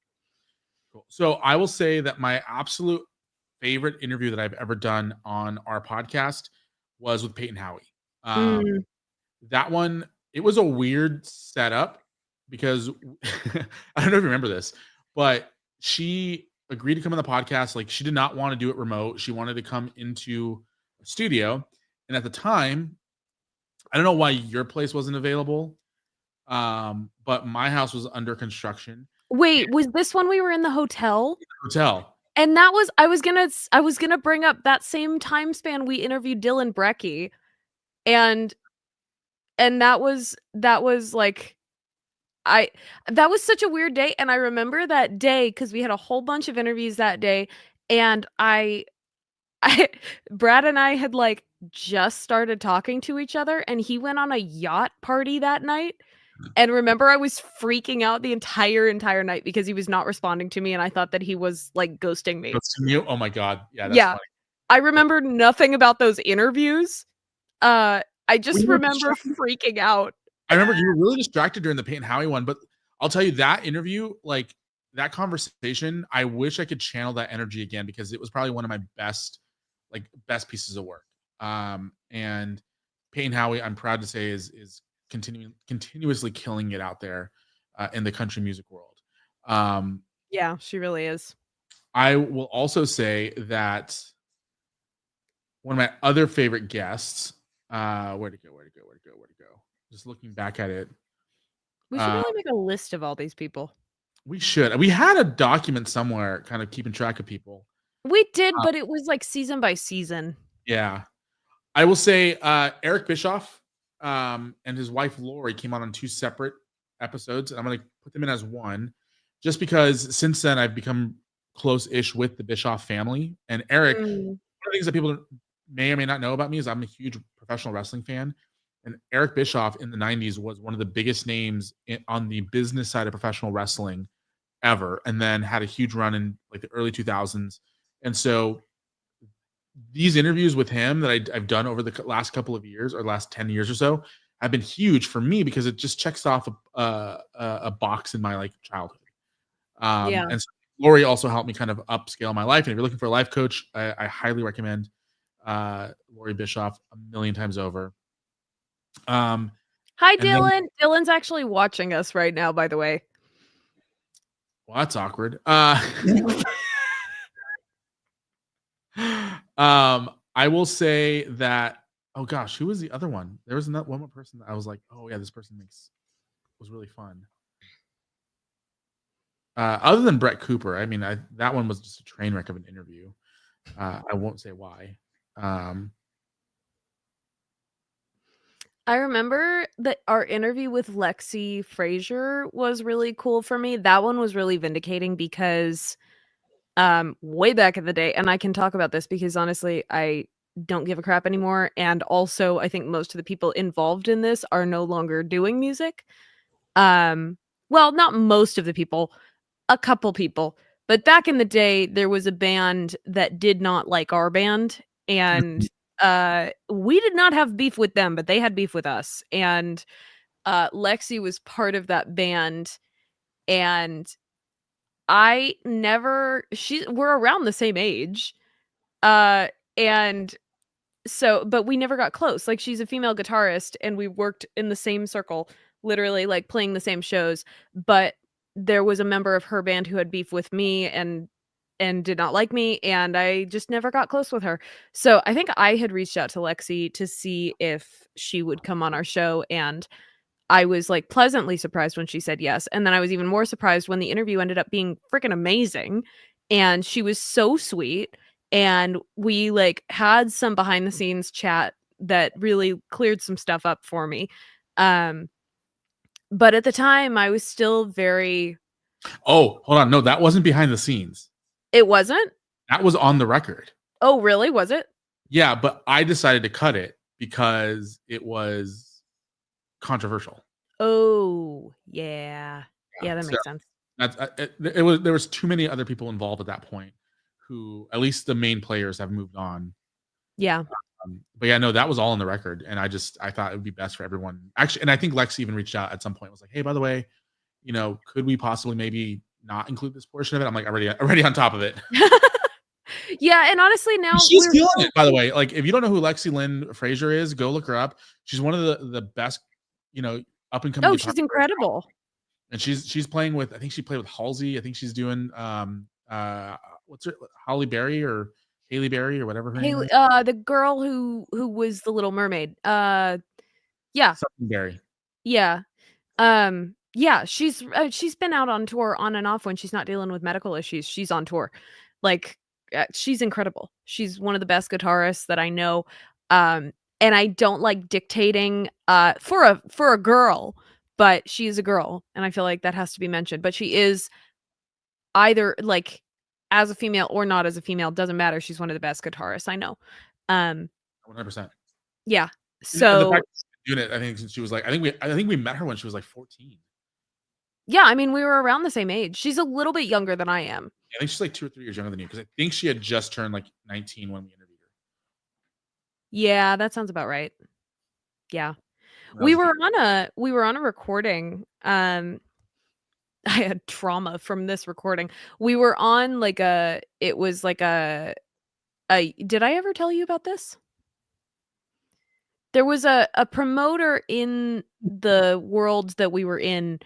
Cool. So I will say that my absolute favorite interview that I've ever done on our podcast was with Peyton Howie. Mm. That one, it was a weird setup because I don't know if you remember this, but she agreed to come on the podcast. Like she did not want to do it remote. She wanted to come into a studio. And at the time, I don't know why your place wasn't available. But my house was under construction. Wait, was this when we were in the hotel? Hotel. And that was I was gonna bring up that same time span we interviewed Dylan Brecky, and that was, like I that was such a weird day, and I remember that day because we had a whole bunch of interviews that day, and I Brad and I had, like, just started talking to each other, and he went on a yacht party that night, and remember I was freaking out the entire night because he was not responding to me, and I thought that he was, like, ghosting me. Ghosting you? Oh my god. Yeah, that's Yeah. funny. I remember nothing about those interviews. I We just were remember distracted. freaking out. I remember you were really distracted during the Peyton Howie one, but I'll tell you that interview, like that conversation, I wish I could channel that energy again because it was probably one of my best pieces of work. And Peyton Howie, I'm proud to say, is continuously killing it out there in the country music world. Um, Yeah, she really is. I will also say that one of my other favorite guests, where to go? Just looking back at it, We should uh, really make a list of all these people. we should. We had a document somewhere, kind of keeping track of people. We did, Uh, but it was, like, season by season. yeah, I will say Eric Bischoff and his wife Lori came out on 2 separate episodes, and I'm gonna put them in as one, just because since then I've become close-ish with the Bischoff family. And Eric, one Mm. of the things that people may or may not know about me is I'm a huge professional wrestling fan, and Eric Bischoff in the '90s was one of the biggest names on the business side of professional wrestling ever, and then had a huge run in like the early 2000s. And so these interviews with him that I've done over the last couple of years or last 10 years or so have been huge for me because it just checks off a box in my like childhood. Yeah. And so Lori also helped me kind of upscale my life. And if you're looking for a life coach, I highly recommend Lori Bischoff a million times over. Um, Hi, and then, Dylan. Dylan's actually watching us right now, by the way. well, that's awkward. I will say that. Oh gosh, who was the other one? There was another one more person that I was like, oh yeah, this person was really fun. Other than Brett Cooper, I mean, that one was just a train wreck of an interview. I won't say why. I remember that our interview with Lexi Frazier was really cool for me. That one was really vindicating because, way back in the day, and I can talk about this because honestly, I don't give a crap anymore, and also I think most of the people involved in this are no longer doing music. Well, not most of the people, a couple people, but back in the day, there was a band that did not like our band, and, we did not have beef with them, but they had beef with us, and Lexi was part of that band, and I never we're around the same age, uh, and but we never got close. Like, she's a female guitarist, and we worked in the same circle, literally, like, playing the same shows, but there was a member of her band who had beef with me and did not like me, and I just never got close with her. So, I think I had reached out to Lexi to see if she would come on our show, and I was, like, pleasantly surprised when she said yes, and then I was even more surprised when the interview ended up being freaking amazing, and she was so sweet, and we, like, had some behind the scenes chat that really cleared some stuff up for me. Um, but at the time, I was still very. Oh, hold on. No, that wasn't behind the scenes. It wasn't? That was on the record. Oh, really? Was it? Yeah, but I decided to cut it because it was controversial. Oh, yeah. Yeah, Yeah, that so makes sense. that's it was there was too many other people involved at that point who at least the main players have moved on. Yeah. But yeah, no, that was all on the record, and I thought it would be best for everyone. Actually, and I think Lex even reached out at some point, was like, "Hey, by the way, could we possibly maybe not include this portion of it?" I'm like, already on top of it. Yeah, and honestly, now She's we're killing so. it, by the way. Like, if you don't know who Lexi Lynn Frazier is, go look her up. She's one of the best, up and coming Oh, guitar she's players, incredible. and she's playing with. I think she played with Halsey. I think she's doing what's her Holly Berry or Haley Berry or whatever her name Haley, is. the girl who was the Little Mermaid. Yeah, Something Berry. yeah, yeah. She's been out on tour on and off when she's not dealing with medical issues. She's on tour, like, she's incredible. She's one of the best guitarists that I know. And I don't like dictating for a girl, but she is a girl, and I feel like that has to be mentioned. But she is either, like, as a female or not as a female, doesn't matter. She's one of the best guitarists I know. Um, 100%. yeah. And the So, fact that she's doing it, I think since she was like, I think we met her when she was like 14. yeah, I mean, we were around the same age. She's a little bit younger than I am. I think she's like 2 or 3 years younger than you because I think she had just turned like 19 when we interviewed her. Yeah, that sounds about right. Yeah. When I was a kid. We were on a recording. I had trauma from this recording. We were on, like, it was like a did I ever tell you about this? There was a promoter in the world that we were in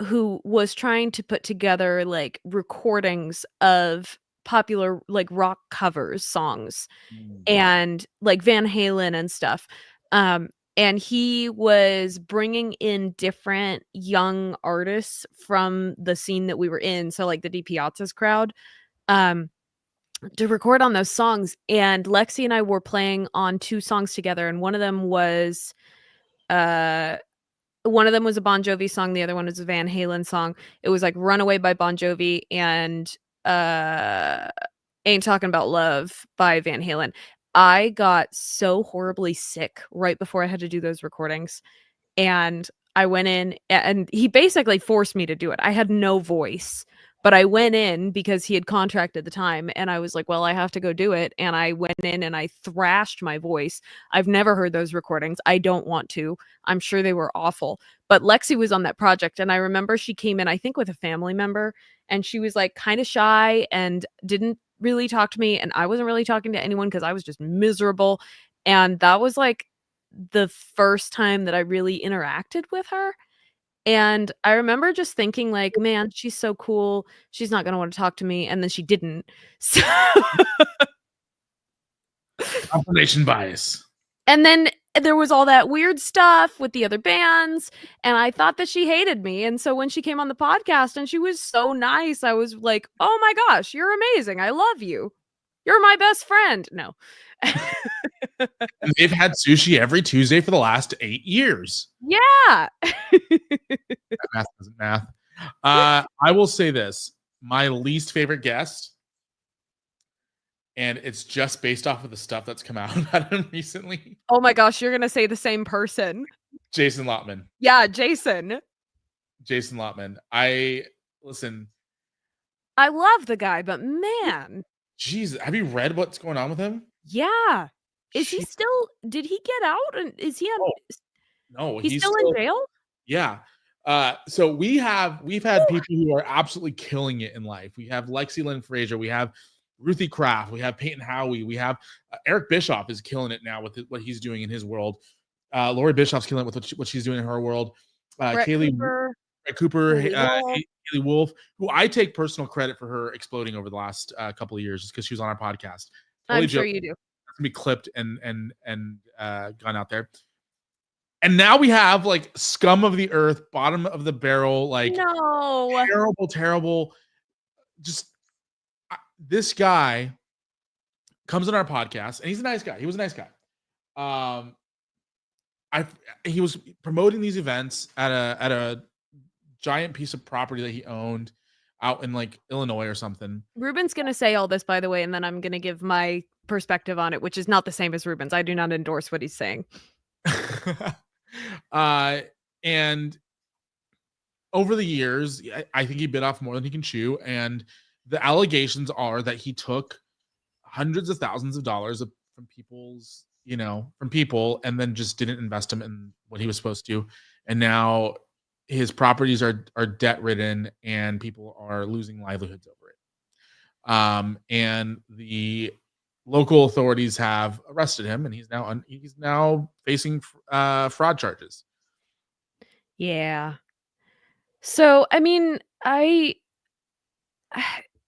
who was trying to put together, like, recordings of popular, like, rock covers songs Mm. and, like, Van Halen and stuff. Um, and he was bringing in different young artists from the scene that we were in, so, like, the D Piazzas crowd, um, to record on those songs, and Lexi and I were playing on 2 songs together, and uh one of them was a Bon Jovi song, the other one was a Van Halen song. It was, like, "Runaway" by Bon Jovi and, uh, "Ain't Talking About Love" by Van Halen. I got so horribly sick right before I had to do those recordings, and I went in and he basically forced me to do it. I had no voice, but I went in because he had contracted the time, and I was like, "Well, I have to go do it," and I went in and I thrashed my voice. I've never heard those recordings. I don't want to. I'm sure they were awful, but Lexi was on that project, and I remember she came in, I think, with a family member, and she was, like, kinda shy and didn't really talk to me, and I wasn't really talking to anyone because I was just miserable, and that was, like, the first time that I really interacted with her, and I remember just thinking, like, "Man, she's so cool. She's not gonna wanna talk to me," and then she didn't. So Confirmation bias. and then there was all that weird stuff with the other bands, and I thought that she hated me, and so when she came on the podcast and she was so nice, I was like, "Oh my gosh, you're amazing. I love you. You're my best friend." No. And they've had sushi every Tuesday for the last 8 years. Yeah. That math doesn't math. I will say this, my least favorite guest, and it's just based off of the stuff that's come out about him recently, Oh my gosh, you're gonna say the same person. Jason Lotman. Yeah, Jason. Jason Lotman. I listen, I love the guy, but man, Jesus, have you read what's going on with him? yeah. Is he She still did he get out and is he on oh, no, he's he's still in still jail? Yeah. So we've had people who are absolutely killing it in life. We have Lexi Lynn Fraser, we have Ruthie Kraft, we have Peyton Howie, we have Eric Bischoff is killing it now with what he's doing in his world. Lori Bischoff's killing it with what she's doing in her world. Brett Kaylee Cooper, Brett Cooper, Haley Wolf. Haley Wolf, who I take personal credit for her exploding over the last couple of years, just because she was on our podcast. Totally I'm joke sure you do. be clipped and gone out there. And now we have like scum of the earth, bottom of the barrel, like No. terrible, terrible. Just this guy comes on our podcast, and he's a nice guy. He was a nice guy. Um, I he was promoting these events at a giant piece of property that he owned out in like Illinois or something. Ruben's gonna say all this, by the way, and then I'm gonna give my perspective on it, which is not the same as Ruben's. I do not endorse what he's saying. And over the years, I think he bit off more than he can chew. And the allegations are that he took hundreds of thousands of dollars from people's, from people, and then just didn't invest them in what he was supposed to. And now his properties are debt ridden, and people are losing livelihoods over it. And the local authorities have arrested him, and he's now facing fraud charges. Yeah. So, I mean, I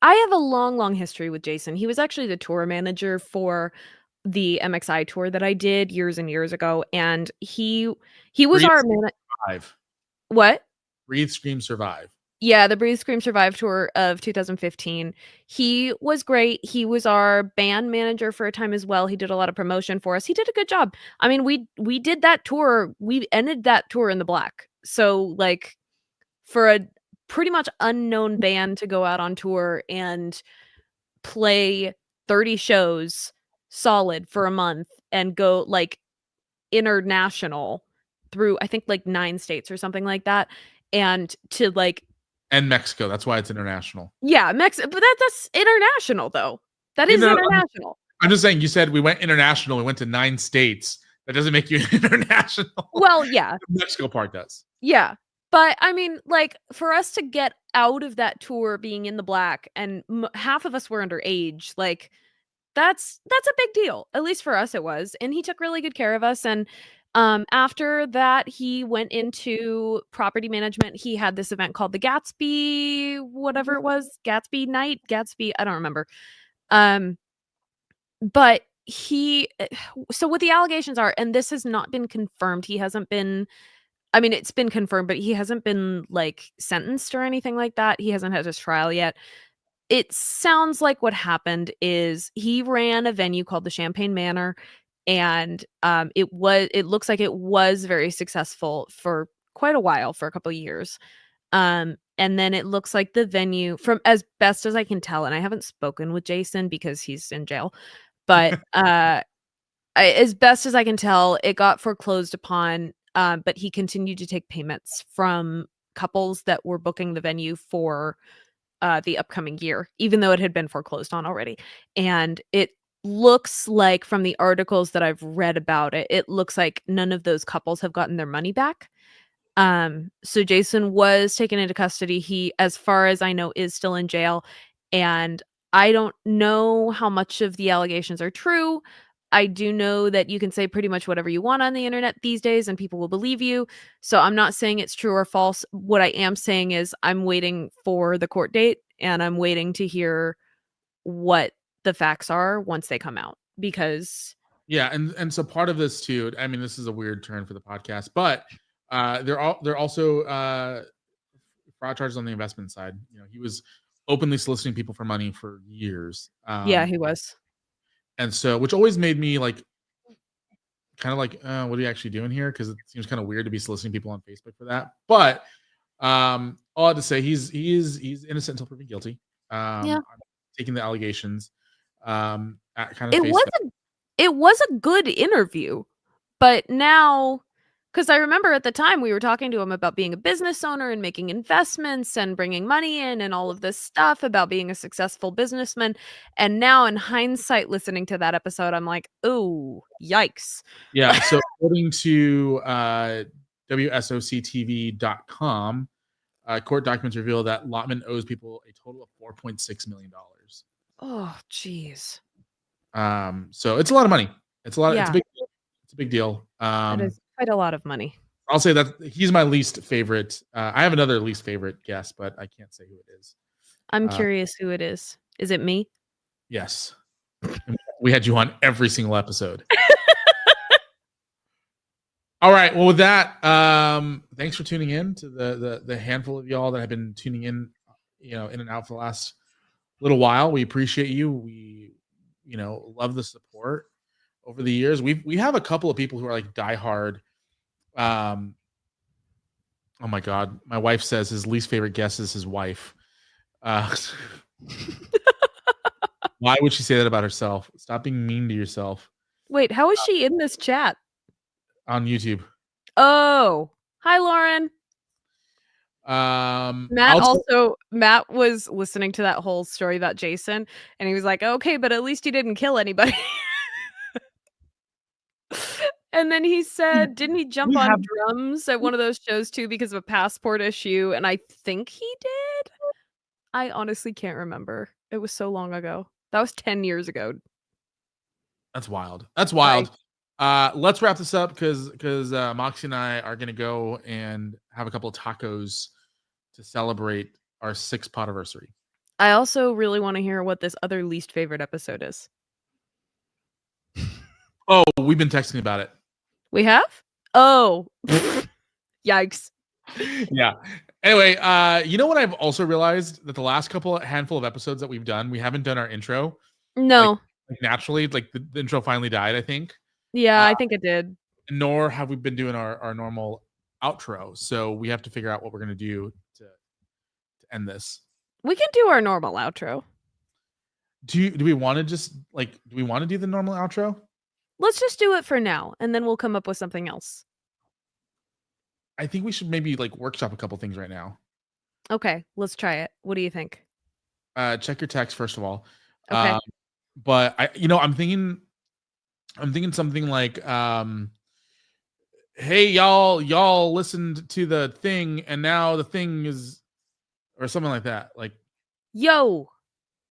have a long, long history with Jason. He was actually the tour manager for the MXI tour that I did years and years ago, and he was Breathe, our survive. What? Breathe, scream, survive. Yeah, the Breathe, Scream, Survive tour of 2015. He was great. He was our band manager for a time as well. He did a lot of promotion for us. He did a good job. I mean, we did that tour. We ended that tour in the black. So, like, for a pretty much unknown band to go out on tour and play 30 shows solid for a month and go, like, international through, I think, like, 9 states or something like that, and to, like, And Mexico. That's why it's international. yeah, but that's international, though. That You is know, international. I'm just saying, you said we went international. We went to 9 states. That doesn't make you international. Well, yeah. The Mexico part does. Yeah. But, I mean, like, for us to get out of that tour being in the black and half of us were underage, like, that's a big deal. At least for us it was, and he took really good care of us, and, after that, he went into property management. He had this event called the Gatsby whatever it was, Gatsby Night, Gatsby I don't remember. Um, but so what the allegations are, and this has not been confirmed, he hasn't been I mean, it's been confirmed, but he hasn't been, like, sentenced or anything like that. He hasn't had his trial yet. It sounds like what happened is he ran a venue called the Champagne Manor, and, it looks like it was very successful for quite a while, for a couple of years. And then it looks like the venue, from as best as I can tell, and I haven't spoken with Jason because he's in jail, but, as best as I can tell, it got foreclosed upon, but he continued to take payments from couples that were booking the venue for the upcoming year, even though it had been foreclosed on already. And it looks like, from the articles that I've read about it, it looks like none of those couples have gotten their money back. So Jason was taken into custody. He, as far as I know, is still in jail. And I don't know how much of the allegations are true. I do know that you can say pretty much whatever you want on the internet these days and people will believe you. So I'm not saying it's true or false. What I am saying is I'm waiting for the court date and I'm waiting to hear what the facts are once they come out, because Yeah, and so part of this too, I mean, this is a weird turn for the podcast, but they're also fraud charges on the investment side. He was openly soliciting people for money for years. yeah, he was. And so, which always made me like kind of like, what are you actually doing here? Because it seems kind of weird to be soliciting people on Facebook for that. But all I have to say, he's innocent until proven guilty. Yeah. I'm taking the allegations at kind of It face was value. it was a good interview, but now, because I remember at the time we were talking to him about being a business owner and making investments and bringing money in and all of this stuff about being a successful businessman, and now in hindsight, listening to that episode, I'm like, "Ooh, yikes." Yeah. So according to WSOCTV.com, court documents reveal that Lotman owes people a total of $4.6 million. Oh, jeez. So it's a lot of money. It's a lot. It's a Yeah, big. It's a big deal. that is quite a lot of money. I'll say that he's my least favorite. I have another least favorite guest, but I can't say who it is. I'm curious who it is. Is it me? Yes, and we had you on every single episode. All right. Well, with that, thanks for tuning in to the handful of y'all that have been tuning in, in and out for the last little while. We appreciate you. We, love the support over the years. We have a couple of people who are like diehard. Oh my God, my wife says his least favorite guest is his wife. Why would she say that about herself? Stop being mean to yourself. Wait, how is she in this chat? On YouTube. Oh, hi, Lauren. Matt was listening to that whole story about Jason, and he was like, "Okay, but at least he didn't kill anybody." And then he said, didn't he jump on drums at one of those shows too because of a passport issue? And I think he did. I honestly can't remember. It was so long ago. That was 10 years ago. That's wild. That's wild. Let's wrap this up because Moxie and I are gonna go and have a couple of tacos to celebrate our 6th Podiversary. I also really want to hear what this other least favorite episode is. Oh, we've been texting about it. We have? Oh, yikes. Yeah. Anyway, you know what I've also realized? That the last handful of episodes that we've done, we haven't done our intro. No. Like naturally, like the intro finally died, I think. Yeah, I think it did. Nor have we been doing our normal outro. So we have to figure out what we're going to do to end this. We can do our normal outro. Do we want to just do we want to do the normal outro? Let's just do it for now, and then we'll come up with something else. I think we should maybe workshop a couple things right now. Okay, let's try it. What do you think? Check your text first of all. Okay. But I'm thinking something like, hey, y'all listened to the thing, and now the thing is, or something like that. Like, yo,